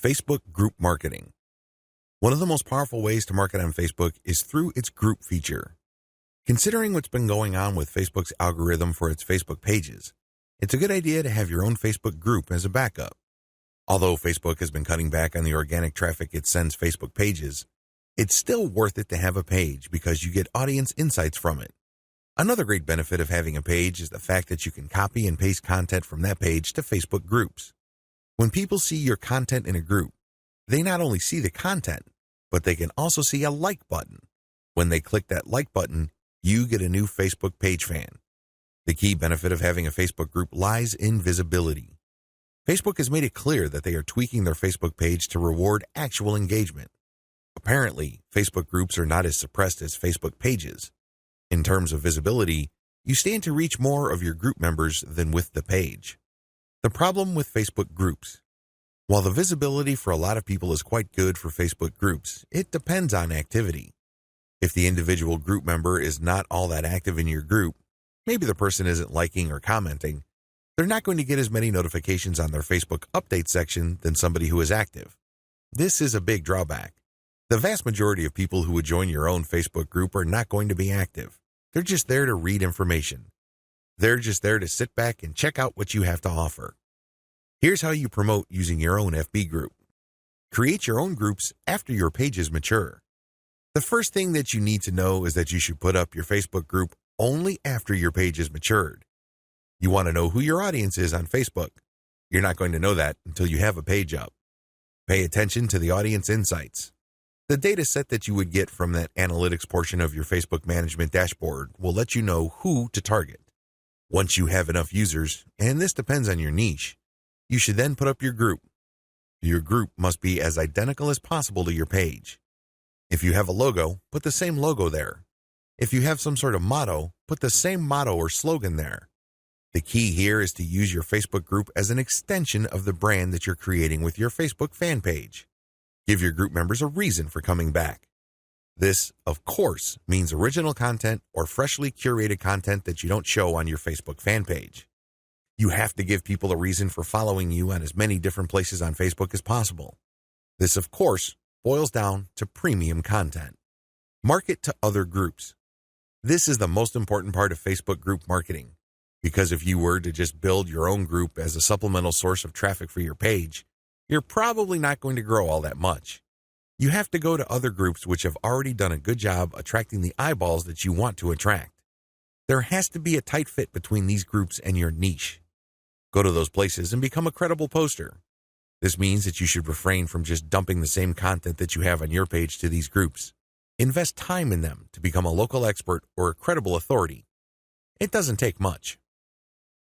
Facebook group marketing. One of the most powerful ways to market on Facebook is through its group feature. Considering what's been going on with Facebook's algorithm for its Facebook pages, it's a good idea to have your own Facebook group as a backup. Although Facebook has been cutting back on the organic traffic it sends Facebook pages, it's still worth it to have a page because you get audience insights from it. Another great benefit of having a page is the fact that you can copy and paste content from that page to Facebook groups. When people see your content in a group, they not only see the content, but they can also see a like button. When they click that like button, you get a new Facebook page fan. The key benefit of having a Facebook group lies in visibility. Facebook has made it clear that they are tweaking their Facebook page to reward actual engagement. Apparently, Facebook groups are not as suppressed as Facebook pages. In terms of visibility, you stand to reach more of your group members than with the page. The problem with Facebook groups. While the visibility for a lot of people is quite good for Facebook groups, it depends on activity. If the individual group member is not all that active in your group, maybe the person isn't liking or commenting, they're not going to get as many notifications on their Facebook update section than somebody who is active. This is a big drawback. The vast majority of people who would join your own Facebook group are not going to be active. They're just there to read information. They're just there to sit back and check out what you have to offer. Here's how you promote using your own FB group. Create your own groups after your pages mature. The first thing that you need to know is that you should put up your Facebook group only after your page is matured. You want to know who your audience is on Facebook. You're not going to know that until you have a page up. Pay attention to the audience insights. The data set that you would get from that analytics portion of your Facebook management dashboard will let you know who to target. Once you have enough users, and this depends on your niche, you should then put up your group. Your group must be as identical as possible to your page. If you have a logo, put the same logo there. If you have some sort of motto, put the same motto or slogan there. The key here is to use your Facebook group as an extension of the brand that you're creating with your Facebook fan page. Give your group members a reason for coming back. This, of course, means original content or freshly curated content that you don't show on your Facebook fan page. You have to give people a reason for following you on as many different places on Facebook as possible. This, of course, boils down to premium content. Market to other groups. This is the most important part of Facebook group marketing, because if you were to just build your own group as a supplemental source of traffic for your page, you're probably not going to grow all that much. You have to go to other groups which have already done a good job attracting the eyeballs that you want to attract. There has to be a tight fit between these groups and your niche. Go to those places and become a credible poster. This means that you should refrain from just dumping the same content that you have on your page to these groups. Invest time in them to become a local expert or a credible authority. It doesn't take much.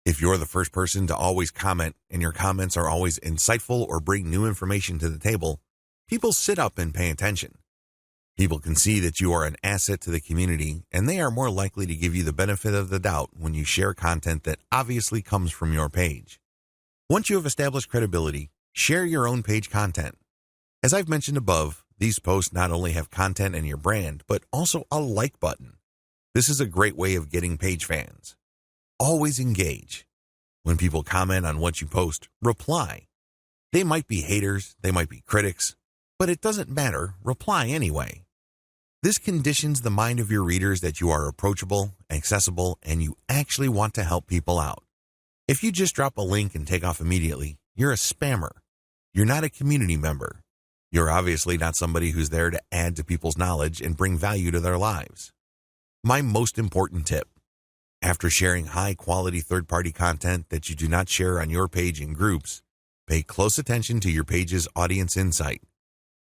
If you're the first person to always comment and your comments are always insightful or bring new information to the table, people sit up and pay attention. People can see that you are an asset to the community, and they are more likely to give you the benefit of the doubt when you share content that obviously comes from your page. Once you have established credibility, share your own page content. As I've mentioned above, these posts not only have content and your brand, but also a like button. This is a great way of getting page fans. Always engage. When people comment on what you post, reply. They might be haters, they might be critics, but it doesn't matter, reply anyway. This conditions the mind of your readers that you are approachable, accessible, and you actually want to help people out. If you just drop a link and take off immediately, you're a spammer. You're not a community member. You're obviously not somebody who's there to add to people's knowledge and bring value to their lives. My most important tip: after sharing high-quality third-party content that you do not share on your page in groups, pay close attention to your page's audience insight.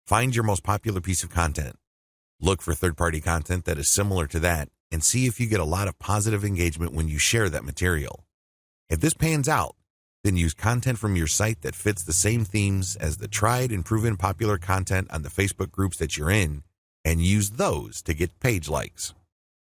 Find your most popular piece of content. Look for third-party content that is similar to that and see if you get a lot of positive engagement when you share that material. If this pans out, then use content from your site that fits the same themes as the tried and proven popular content on the Facebook groups that you're in and use those to get page likes.